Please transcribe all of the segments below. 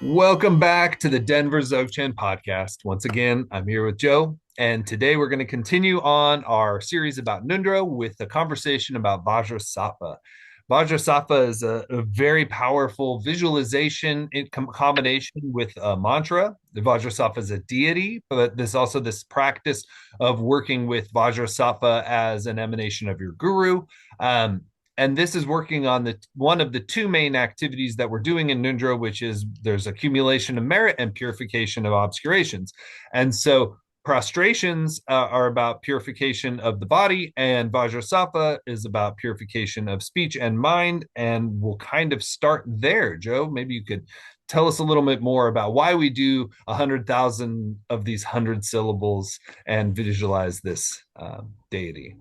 Welcome back to the Denver Dzogchen podcast. Once again, I'm here with Joe, and today we're going to continue on our series about Ngondro with a conversation about Vajrasattva. Vajrasattva is a very powerful visualization in combination with a mantra. The Vajrasattva is a deity, but there's also this practice of working with Vajrasattva as an emanation of your guru. Um, and this is working on the one of the two main activities that we're doing in Ngondro, which is there's accumulation of merit and purification of obscurations. And so prostrations are about purification of the body, and Vajrasattva is about purification of speech and mind. And we'll kind of start there. Joe, maybe you could tell us a little bit more about why we do 100,000 of these 100 syllables and visualize this deity.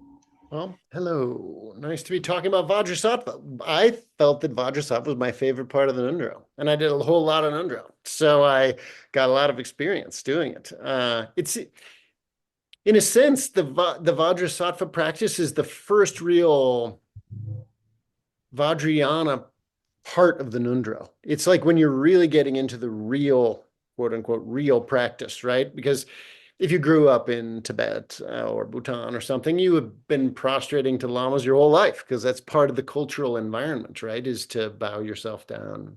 Well, hello. Nice to be talking about Vajrasattva. I felt that Vajrasattva was my favorite part of the Ngondro, and I did a whole lot of Ngondro, so I got a lot of experience doing it. It's, in a sense, the Vajrasattva practice is the first real Vajrayana part of the Ngondro. It's like when you're really getting into the real, quote unquote, real practice, right? Because if you grew up in Tibet or Bhutan or something, you have been prostrating to lamas your whole life because that's part of the cultural environment, right? Is to bow yourself down.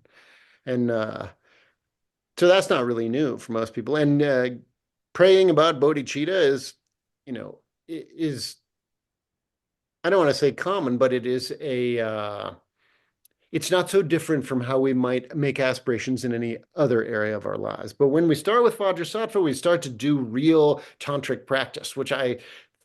And so that's not really new for most people. And praying about bodhicitta is, is, I don't want to say common, but it is it's not so different from how we might make aspirations in any other area of our lives. But when we start with Vajrasattva, we start to do real tantric practice, which I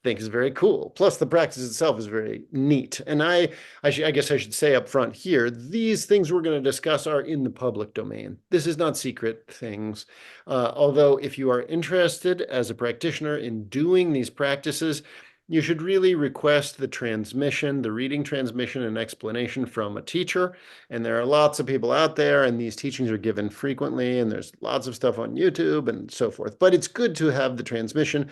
think is very cool. Plus, the practice itself is very neat. And I guess I should say up front here, these things we're going to discuss are in the public domain. This is not secret things. Although if you are interested as a practitioner in doing these practices, you should really request the transmission, the reading transmission and explanation from a teacher. And there are lots of people out there, and these teachings are given frequently, and there's lots of stuff on YouTube and so forth. But it's good to have the transmission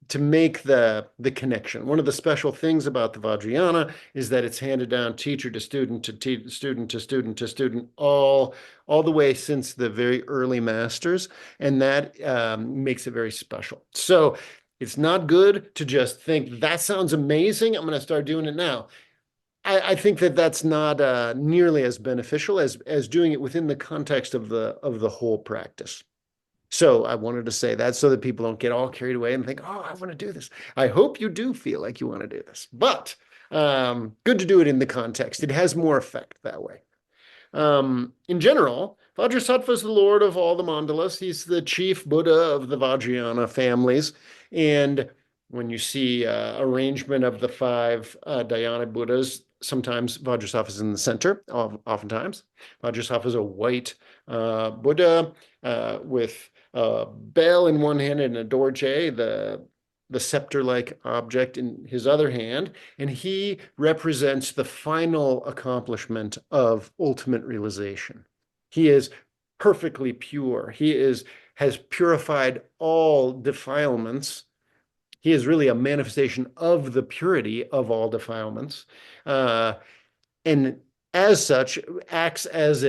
to make the connection. One of the special things about the Vajrayana is that it's handed down teacher to student to student to student to student all the way since the very early masters, and that makes it very special. So it's not good to just think, that sounds amazing, I'm going to start doing it now. I think that that's not nearly as beneficial as doing it within the context of the whole practice. So I wanted to say that so that people don't get all carried away and think, oh, I want to do this. I hope you do feel like you want to do this. But good to do it in the context. It has more effect that way. In general, Vajrasattva is the lord of all the mandalas. He's the chief Buddha of the Vajrayana families. And when you see arrangement of the five dhyana Buddhas, sometimes Vajrasattva is in the center, oftentimes. Vajrasattva is a white Buddha with a bell in one hand and a Dorje, the scepter-like object in his other hand, and he represents the final accomplishment of ultimate realization. He is perfectly pure. He has purified all defilements. He is really a manifestation of the purity of all defilements, and as such acts as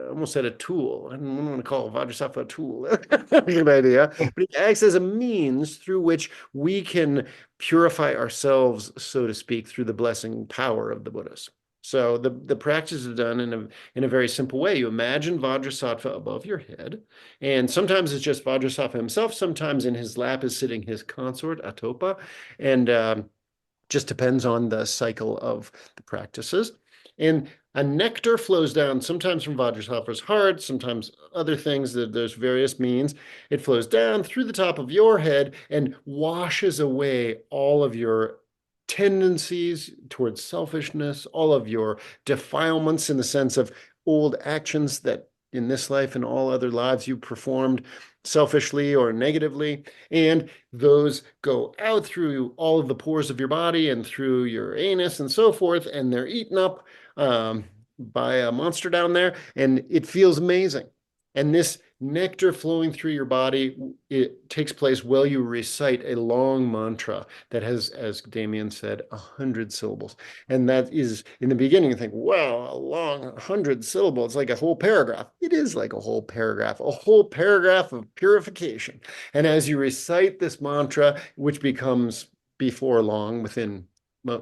almost said a tool. I don't want to call Vajrasattva a tool. Good idea. But it acts as a means through which we can purify ourselves, so to speak, through the blessing power of the Buddhas. So the practice is done in a very simple way. You imagine Vajrasattva above your head, and sometimes it's just Vajrasattva himself. Sometimes in his lap is sitting his consort, Atopa, and just depends on the cycle of the practices. And a nectar flows down sometimes from Vajrasattva's heart, sometimes other things. There's various means. It flows down through the top of your head and washes away all of your tendencies towards selfishness, all of your defilements in the sense of old actions that in this life and all other lives you performed selfishly or negatively, and those go out through all of the pores of your body and through your anus and so forth, and they're eaten up by a monster down there, and it feels amazing. And this nectar flowing through your body. It takes place while you recite a long mantra that has, as Damien said, 100 syllables. And that is, in the beginning, you think, wow, a long 100 syllables. It's like a whole paragraph. It is like a whole paragraph of purification. And as you recite this mantra, which becomes before long, within,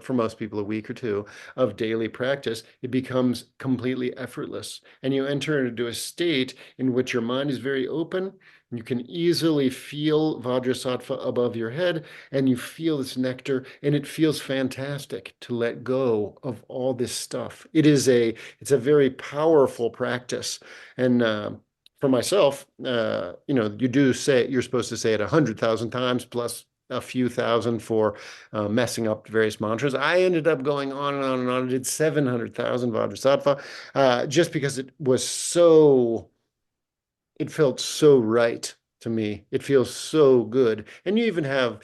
for most people, a week or two of daily practice, it becomes completely effortless. And you enter into a state in which your mind is very open. You can easily feel Vajrasattva above your head, and you feel this nectar, and it feels fantastic to let go of all this stuff. It's a very powerful practice. And for myself, you do say you're supposed to say it 100,000 times plus a few thousand for messing up various mantras. I ended up going on and on and on. I did 700,000 Vajrasattva just because it felt so right to me. It feels so good. And you can have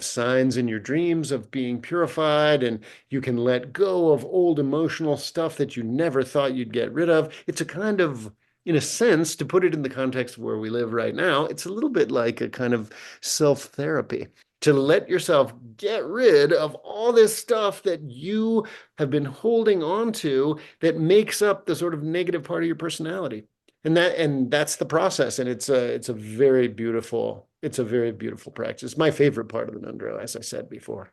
signs in your dreams of being purified, and you can let go of old emotional stuff that you never thought you'd get rid of. It's a kind of, in a sense, to put it in the context of where we live right now, it's a little bit like a kind of self-therapy to let yourself get rid of all this stuff that you have been holding on to that makes up the sort of negative part of your personality. And that's the process. And it's a very beautiful practice. My favorite part of the Ngondro, as I said before.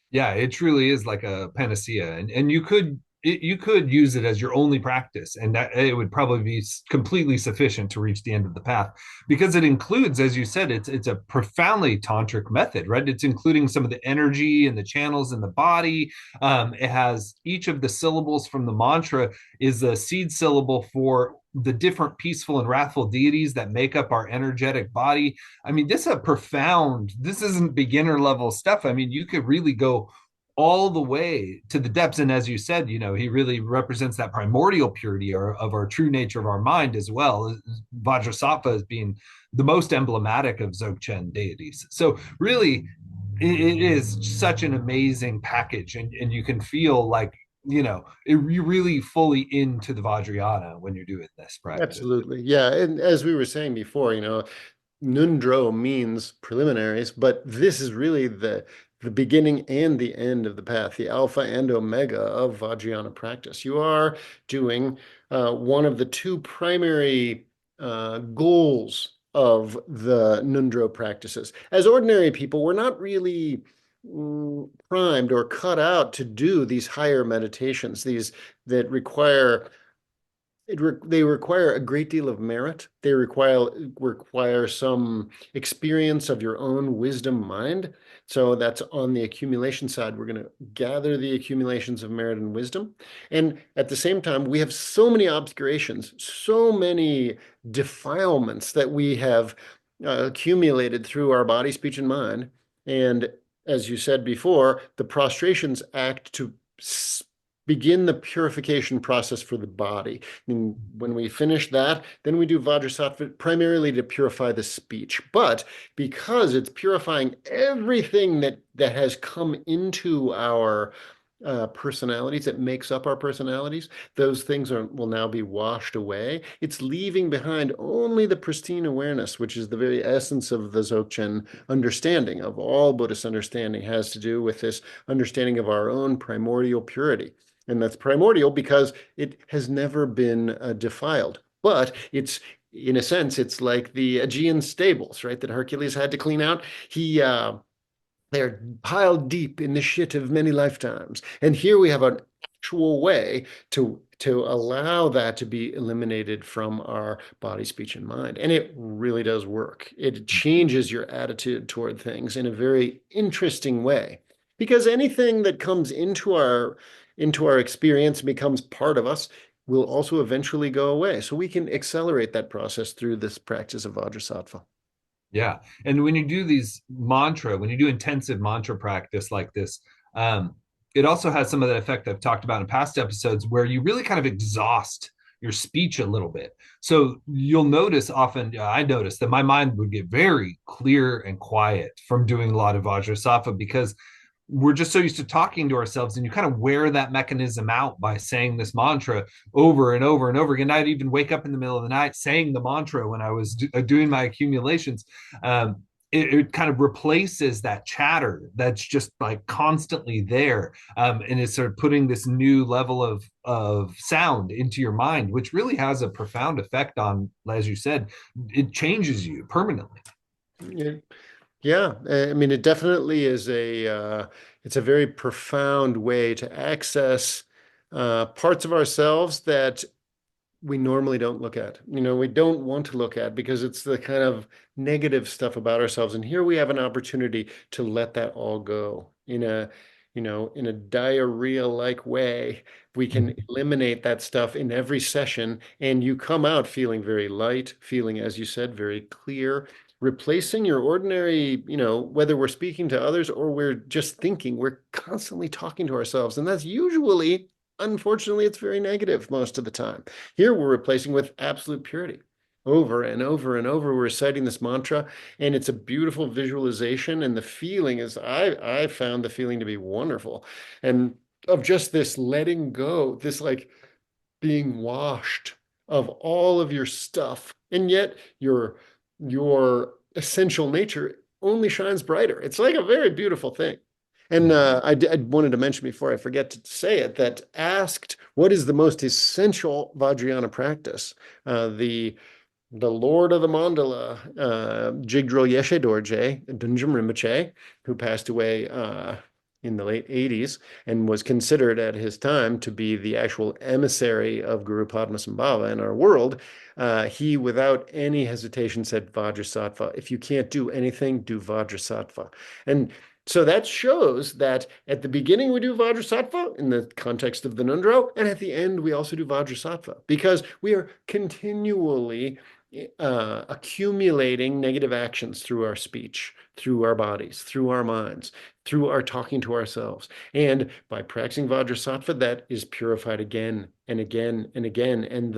Yeah, it truly is like a panacea, and you could use it as your only practice, and that it would probably be completely sufficient to reach the end of the path, because it includes, as you said, it's a profoundly tantric method, right? It's including some of the energy and the channels in the body. It has each of the syllables from the mantra is a seed syllable for the different peaceful and wrathful deities that make up our energetic body. I mean, this isn't beginner level stuff. I mean, you could really go all the way to the depths. And as you said, he really represents that primordial purity of our true nature of our mind as well. Vajrasattva as being the most emblematic of Dzogchen deities. So really, it is such an amazing package. And you can feel like, you're really fully into the Vajrayana when you're doing this practice. Absolutely. Yeah. And as we were saying before, Ngondro means preliminaries, but this is really the beginning and the end of the path, the alpha and omega of Vajrayana practice. You are doing one of the two primary goals of the Ngondro practices. As ordinary people, we're not really primed or cut out to do these higher meditations, these that require they require a great deal of merit. They require some experience of your own wisdom mind. So that's on the accumulation side. We're going to gather the accumulations of merit and wisdom. And at the same time, we have so many obscurations, so many defilements that we have accumulated through our body, speech, and mind. And as you said before, the prostrations act to begin the purification process for the body. And when we finish that, then we do Vajrasattva primarily to purify the speech. But because it's purifying everything that has come into our personalities, that makes up our personalities, those things will now be washed away. It's leaving behind only the pristine awareness, which is the very essence of the Dzogchen understanding of all Buddhist understanding, has to do with this understanding of our own primordial purity. And that's primordial because it has never been defiled. But in a sense, it's like the Aegean stables, right, that Hercules had to clean out. They're piled deep in the shit of many lifetimes. And here we have an actual way to allow that to be eliminated from our body, speech, and mind. And it really does work. It changes your attitude toward things in a very interesting way. Because anything that comes into our experience and becomes part of us will also eventually go away. So we can accelerate that process through this practice of Vajrasattva. Yeah. And when you do intensive mantra practice like this, it also has some of that effect I've talked about in past episodes where you really kind of exhaust your speech a little bit. So you'll notice often, I noticed that my mind would get very clear and quiet from doing a lot of Vajrasattva because we're just so used to talking to ourselves, and you kind of wear that mechanism out by saying this mantra over and over and over again. I'd even wake up in the middle of the night saying the mantra when I was doing my accumulations. It kind of replaces that chatter that's just like constantly there, and it's sort of putting this new level of sound into your mind, which really has a profound effect on, as you said, it changes you permanently. Yeah. Yeah, I mean, it definitely is it's a very profound way to access parts of ourselves that we normally don't look at. We don't want to look at because it's the kind of negative stuff about ourselves. And here we have an opportunity to let that all go in a diarrhea-like way. We can eliminate that stuff in every session, and you come out feeling very light, feeling, as you said, very clear, replacing your ordinary, whether we're speaking to others or we're just thinking, we're constantly talking to ourselves. And that's usually, unfortunately, it's very negative most of the time. Here we're replacing with absolute purity. Over and over and over, we're reciting this mantra, and it's a beautiful visualization. And the feeling is, I found the feeling to be wonderful. And of just this letting go, this like being washed of all of your stuff. And yet your essential nature only shines brighter. It's like a very beautiful thing. And I wanted to mention before I forget to say it, that asked what is the most essential Vajrayana practice, the Lord of the Mandala, Jigdral Yeshe Dorje, Dudjom Rinpoche, who passed away in the late 80s and was considered at his time to be the actual emissary of Guru Padmasambhava in our world, he, without any hesitation, said Vajrasattva. If you can't do anything, do Vajrasattva. And so that shows that at the beginning we do Vajrasattva in the context of the Ngondro, and at the end we also do Vajrasattva because we are continually accumulating negative actions through our speech, through our bodies, through our minds, through our talking to ourselves. And by practicing Vajrasattva, that is purified again and again and again. And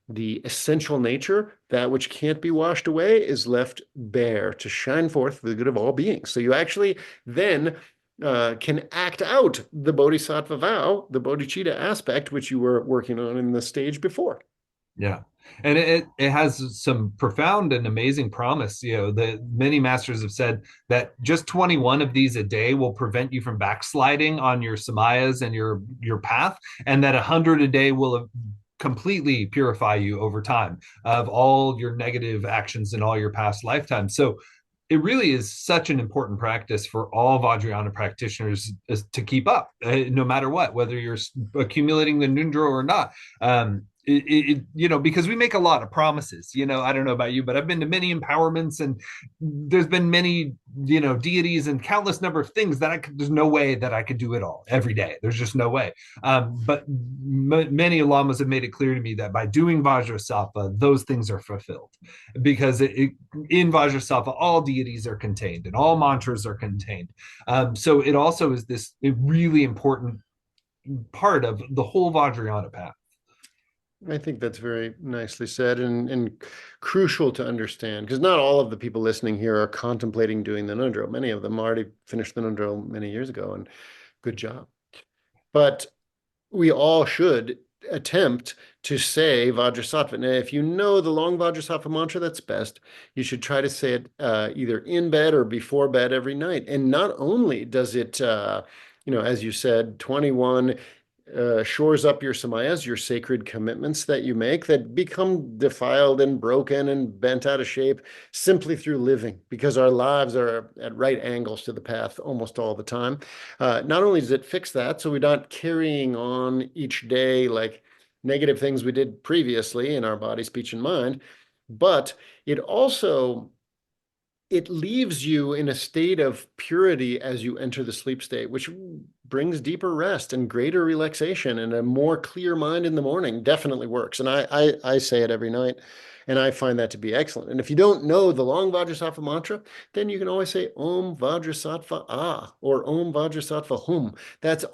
the essential nature, that which can't be washed away, is left bare to shine forth for the good of all beings. So you actually then can act out the bodhisattva vow, the bodhicitta aspect, which you were working on in the stage before. Yeah. And it has some profound and amazing promise. The many masters have said that just 21 of these a day will prevent you from backsliding on your samayas and your path, and that 100 a day will completely purify you over time of all your negative actions in all your past lifetimes. So it really is such an important practice for all Vajrayana practitioners to keep up, no matter what, whether you're accumulating the Ngondro or not. Because we make a lot of promises. I don't know about you, but I've been to many empowerments, and there's been many, deities and countless number of things that there's no way that I could do it all every day. There's just no way. But many lamas have made it clear to me that by doing Vajrasattva, those things are fulfilled, because in Vajrasattva, all deities are contained and all mantras are contained. So it also is this really important part of the whole Vajrayana path. I think that's very nicely said and crucial to understand, because not all of the people listening here are contemplating doing the Ngondro. Many of them already finished the Ngondro many years ago, and good job. But we all should attempt to say Vajrasattva. Now, if you know the long Vajrasattva mantra, that's best. You should try to say it either in bed or before bed every night. And not only does it, as you said, 21 shores up your samayas, your sacred commitments that you make that become defiled and broken and bent out of shape simply through living, because our lives are at right angles to the path almost all the time. Not only does it fix that, so we're not carrying on each day like negative things we did previously in our body, speech, and mind, but it leaves you in a state of purity as you enter the sleep state, which brings deeper rest and greater relaxation, and a more clear mind in the morning definitely works. And I say it every night, and I find that to be excellent. And if you don't know the long Vajrasattva mantra, then you can always say Om Vajrasattva Ah or Om Vajrasattva Hum. That's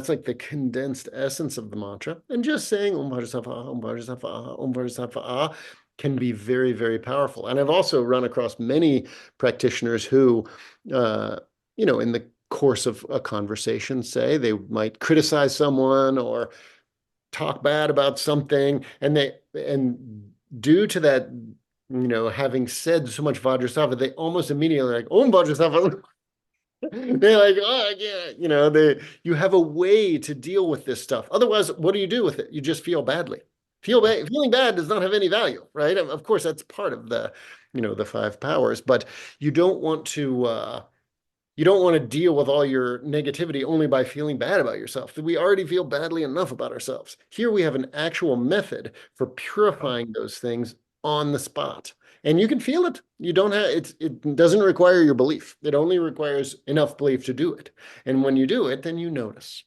like the condensed essence of the mantra. And just saying Om Vajrasattva Ah, Om Vajrasattva Ah, Om Vajrasattva Ah can be very, very powerful. And I've also run across many practitioners who, in the course of a conversation, say. They might criticize someone or talk bad about something, and due to that, having said so much Vajrasattva, they almost immediately like, oh, Vajrasattva. They're like, oh, yeah, you have a way to deal with this stuff. Otherwise, what do you do with it? You just feel badly. Feeling bad does not have any value, right? Of course, that's part of the five powers, but you don't want to deal with all your negativity only by feeling bad about yourself. We already feel badly enough about ourselves. Here we have an actual method for purifying those things on the spot. And you can feel it. You don't have it doesn't require your belief. It only requires enough belief to do it. And when you do it, then you notice.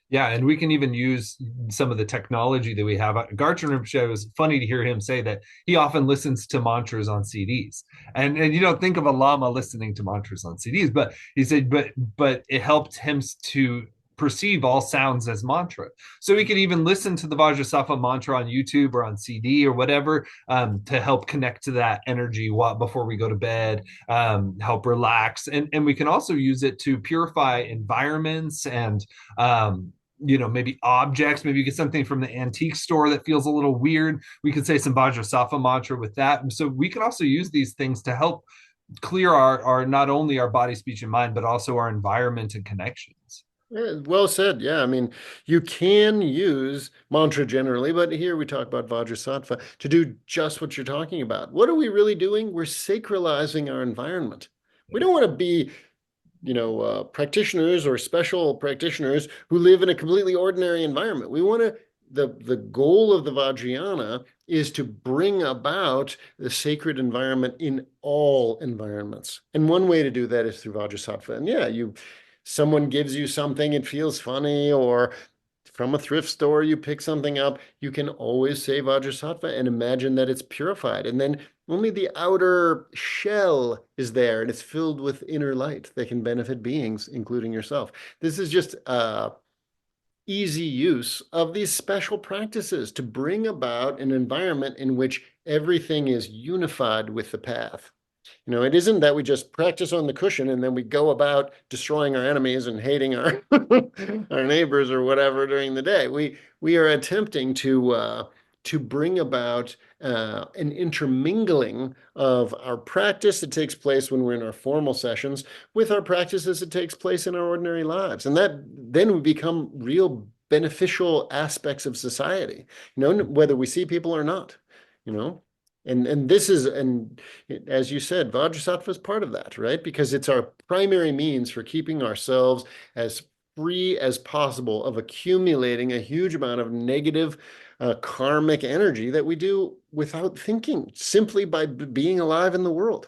Yeah, and we can even use some of the technology that we have. Garchen Rinpoche, it was funny to hear him say that he often listens to mantras on CDs. And you don't think of a lama listening to mantras on CDs, but he said, but it helped him to perceive all sounds as mantra. So we could even listen to the Vajrasattva mantra on YouTube or on CD or whatever, to help connect to that energy before we go to bed, help relax. And we can also use it to purify environments and maybe objects. Maybe you get something from the antique store that feels a little weird. We could say some Vajrasattva mantra with that. And so we can also use these things to help clear our not only our body, speech, and mind, but also our environment and connections. Well said. Yeah, I mean, you can use mantra generally, but here we talk about Vajrasattva to do just what you're talking about. What are we really doing? We're sacralizing our environment. We don't want to be practitioners or special practitioners who live in a completely ordinary environment. We want to, the goal of the Vajrayana is to bring about the sacred environment in all environments. And one way to do that is through Vajrasattva. And yeah, someone gives you something, it feels funny, or from a thrift store, you pick something up, you can always say Vajrasattva and imagine that it's purified. And then only the outer shell is there and it's filled with inner light that can benefit beings, including yourself. This is just easy use of these special practices to bring about an environment in which everything is unified with the path. It isn't that we just practice on the cushion and then we go about destroying our enemies and hating our our neighbors or whatever during the day. We are attempting to bring about an intermingling of our practice that takes place when we're in our formal sessions with our practices that takes place in our ordinary lives, and that then we become real beneficial aspects of society. Whether we see people or not. And this is, and as you said, Vajrasattva is part of that, right? Because it's our primary means for keeping ourselves as free as possible of accumulating a huge amount of negative karmic energy that we do without thinking, simply by being alive in the world.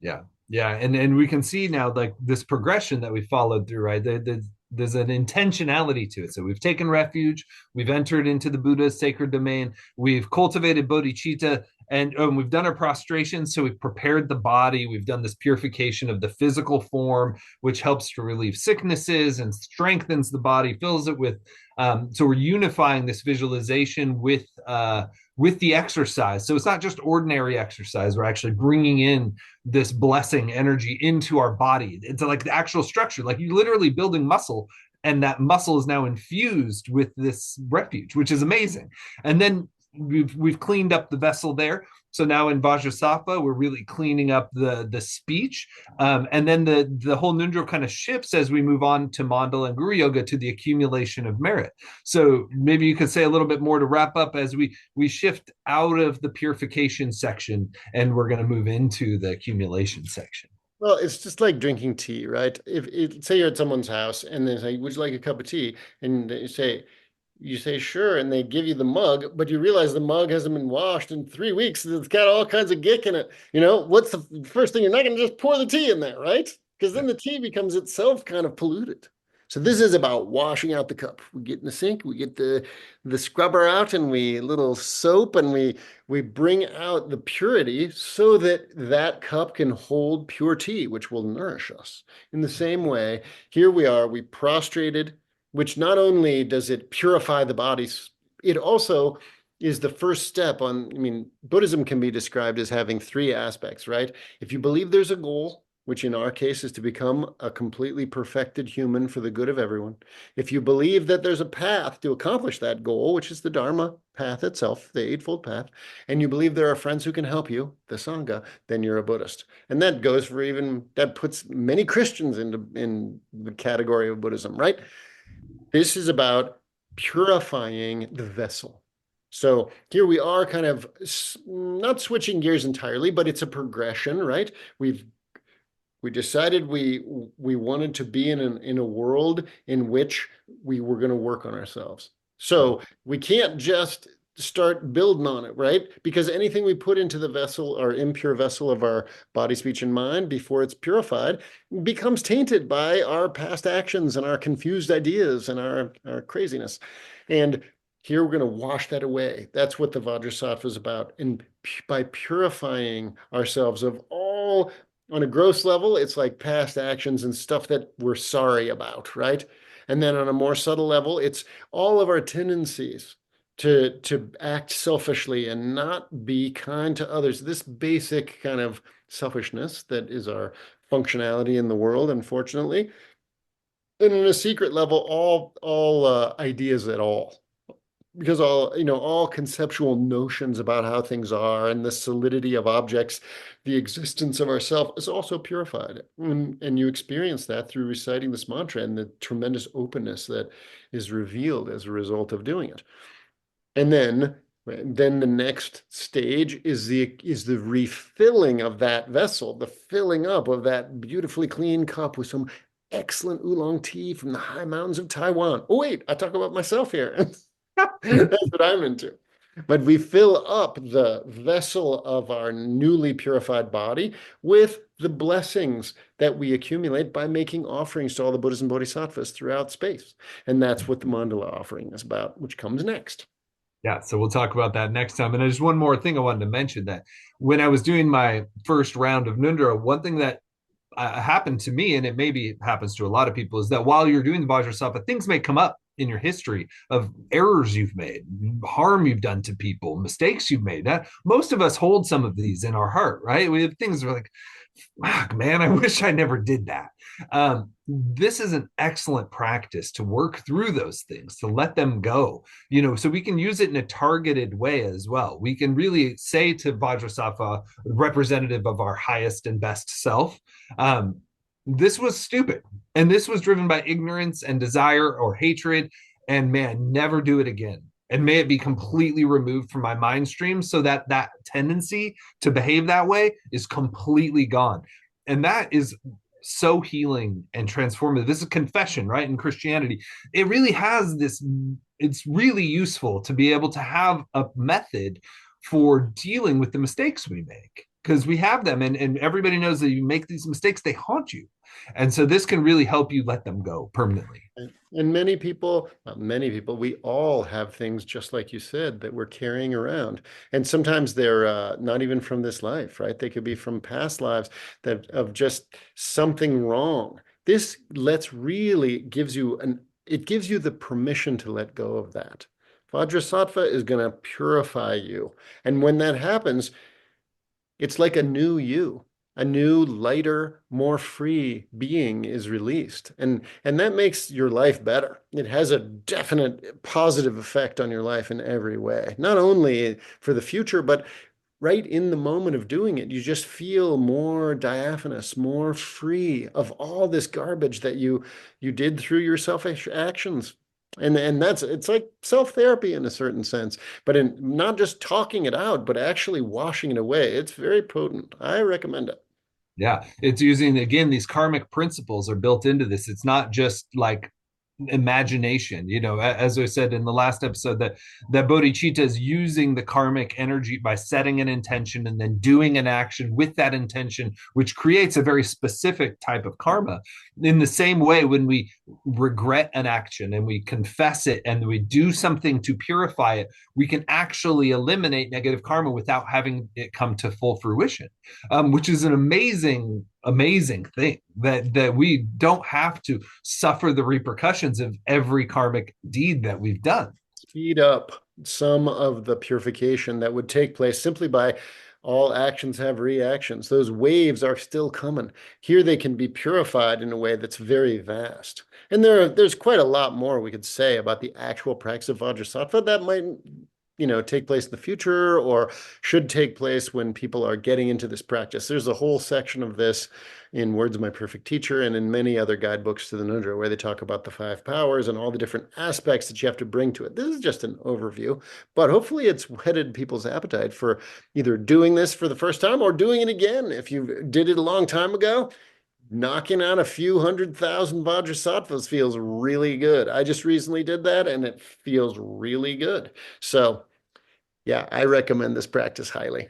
Yeah. Yeah. And we can see now like this progression that we followed through, right? There's an intentionality to it. So we've taken refuge, we've entered into the Buddha's sacred domain, we've cultivated bodhicitta, and we've done our prostration. So we've prepared the body, we've done this purification of the physical form, which helps to relieve sicknesses and strengthens the body, fills it with so we're unifying this visualization with the exercise. So it's not just ordinary exercise. We're actually bringing in this blessing energy into our body. It's like the actual structure, like you're literally building muscle, and that muscle is now infused with this refuge, which is amazing. And then we've cleaned up the vessel there. So now in Vajrasattva, we're really cleaning up the speech. And then the whole Ngondro kind of shifts as we move on to Mandala and Guru Yoga to the accumulation of merit. So maybe you could say a little bit more to wrap up as we shift out of the purification section and we're going to move into the accumulation section. Well, it's just like drinking tea, right? If say you're at someone's house and they say, "Would you like a cup of tea?" and you say, "Sure," and they give you the mug, but you realize the mug hasn't been washed in 3 weeks. It's got all kinds of gick in it. What's the first thing? You're not going to just pour the tea in there, right? Because then the tea becomes itself kind of polluted. So this is about washing out the cup. We get in the sink, we get the scrubber out, and little soap, and we bring out the purity so that that cup can hold pure tea, which will nourish us. In the same way, here we are, we prostrated, which not only does it purify the body, it also is the first step on, Buddhism can be described as having three aspects, right? If you believe there's a goal, which in our case is to become a completely perfected human for the good of everyone, if you believe that there's a path to accomplish that goal, which is the Dharma path itself, the Eightfold Path, and you believe there are friends who can help you, the Sangha, then you're a Buddhist. And that goes for that puts many Christians in the category of Buddhism, right? This is about purifying the vessel. So here we are kind of not switching gears entirely, but it's a progression, right? We decided we wanted to be in a world in which we were going to work on ourselves. So we can't just start building on it, right? Because anything we put into the vessel, our impure vessel of our body, speech, and mind before it's purified becomes tainted by our past actions and our confused ideas and our craziness. And here we're going to wash that away. That's what the Vajrasattva is about. And by purifying ourselves of all, on a gross level, it's like past actions and stuff that we're sorry about, right? And then on a more subtle level, it's all of our tendencies to act selfishly and not be kind to others. This basic kind of selfishness that is our functionality in the world, unfortunately. And in a secret level, all ideas at all. Because all conceptual notions about how things are and the solidity of objects, the existence of ourself is also purified. And you experience that through reciting this mantra and the tremendous openness that is revealed as a result of doing it. And then the next stage is the refilling of that vessel, the filling up of that beautifully clean cup with some excellent oolong tea from the high mountains of Taiwan. Oh, wait, I talk about myself here. That's what I'm into. But we fill up the vessel of our newly purified body with the blessings that we accumulate by making offerings to all the Buddhas and Bodhisattvas throughout space. And that's what the mandala offering is about, which comes next. Yeah, so we'll talk about that next time. And there's one more thing I wanted to mention, that when I was doing my first round of Ngondro, one thing that happened to me, and it maybe happens to a lot of people, is that while you're doing the Vajrasattva, things may come up in your history of errors you've made, harm you've done to people, mistakes you've made. Most of us hold some of these in our heart, right? We have things that are like, fuck, man, I wish I never did that. This is an excellent practice to work through those things, to let them go, so we can use it in a targeted way as well. We can really say to Vajrasattva, representative of our highest and best self, this was stupid. And this was driven by ignorance and desire or hatred. And man, never do it again. And may it be completely removed from my mind stream so that that tendency to behave that way is completely gone. And that is so healing and transformative. This is confession, right? In Christianity, it really has this, it's really useful to be able to have a method for dealing with the mistakes we make, because we have them, and everybody knows that you make these mistakes, they haunt you. And so this can really help you let them go permanently. And many people, we all have things, just like you said, that we're carrying around. And sometimes they're not even from this life, right? They could be from past lives that of just something wrong. This gives you the permission to let go of that. Vajrasattva is going to purify you. And when that happens, it's like a new you. A new, lighter, more free being is released. And that makes your life better. It has a definite positive effect on your life in every way, not only for the future, but right in the moment of doing it. You just feel more diaphanous, more free of all this garbage that you did through your selfish actions. And it's like self-therapy in a certain sense, but in not just talking it out, but actually washing it away. It's very potent. I recommend it. Yeah, it's using, again, these karmic principles are built into this. It's not just like imagination, as I said in the last episode, that bodhicitta is using the karmic energy by setting an intention and then doing an action with that intention, which creates a very specific type of karma. In the same way, when we regret an action and we confess it and we do something to purify it, we can actually eliminate negative karma without having it come to full fruition, which is an amazing thing, that we don't have to suffer the repercussions of every karmic deed that we've done. Speed up some of the purification that would take place simply by All actions have reactions. Those waves are still coming. Here they can be purified in a way that's very vast. And there's quite a lot more we could say about the actual practice of Vajrasattva that might, take place in the future or should take place when people are getting into this practice. There's a whole section of this in Words of My Perfect Teacher and in many other guidebooks to the Ngondro where they talk about the 5 powers and all the different aspects that you have to bring to it. This is just an overview, but hopefully it's whetted people's appetite for either doing this for the first time or doing it again. If you did it a long time ago, knocking out a few 100,000 Vajrasattvas feels really good. I just recently did that and it feels really good. So yeah, I recommend this practice highly.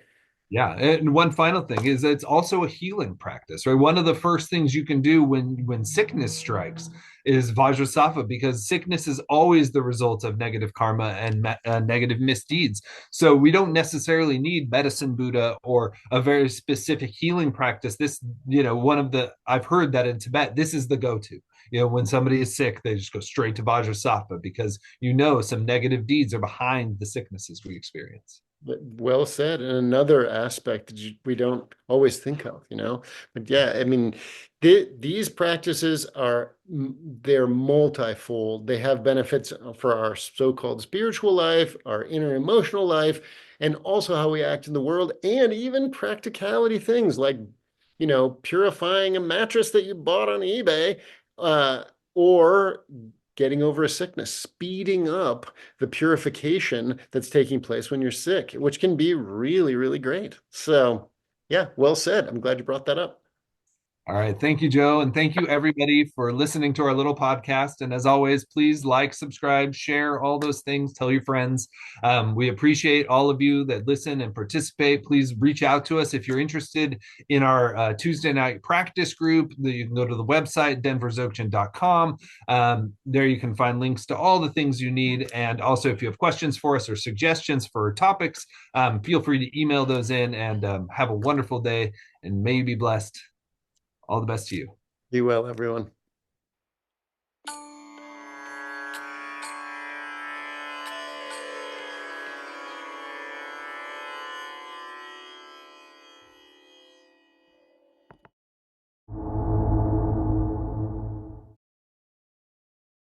Yeah, and one final thing is it's also a healing practice, right? One of the first things you can do when sickness strikes is Vajrasattva, because sickness is always the result of negative karma and negative misdeeds. So we don't necessarily need medicine Buddha or a very specific healing practice. This, one of the I've heard that in Tibet, this is the go-to. When somebody is sick, they just go straight to Vajrasattva because some negative deeds are behind the sicknesses we experience. Well said. And another aspect that we don't always think of. But yeah, I mean, these practices they're multifold. They have benefits for our so-called spiritual life, our inner emotional life, and also how we act in the world, and even practicality things like, purifying a mattress that you bought on eBay, or getting over a sickness, speeding up the purification that's taking place when you're sick, which can be really, really great. So yeah, well said. I'm glad you brought that up. All right. Thank you, Joe. And thank you, everybody, for listening to our little podcast. And as always, please like, subscribe, share all those things, tell your friends. We appreciate all of you that listen and participate. Please reach out to us if you're interested in our Tuesday night practice group. You can go to the website, denverdzogchen.com. There you can find links to all the things you need. And also, if you have questions for us or suggestions for topics, feel free to email those in, and have a wonderful day and may you be blessed. All the best to you. Be well, everyone.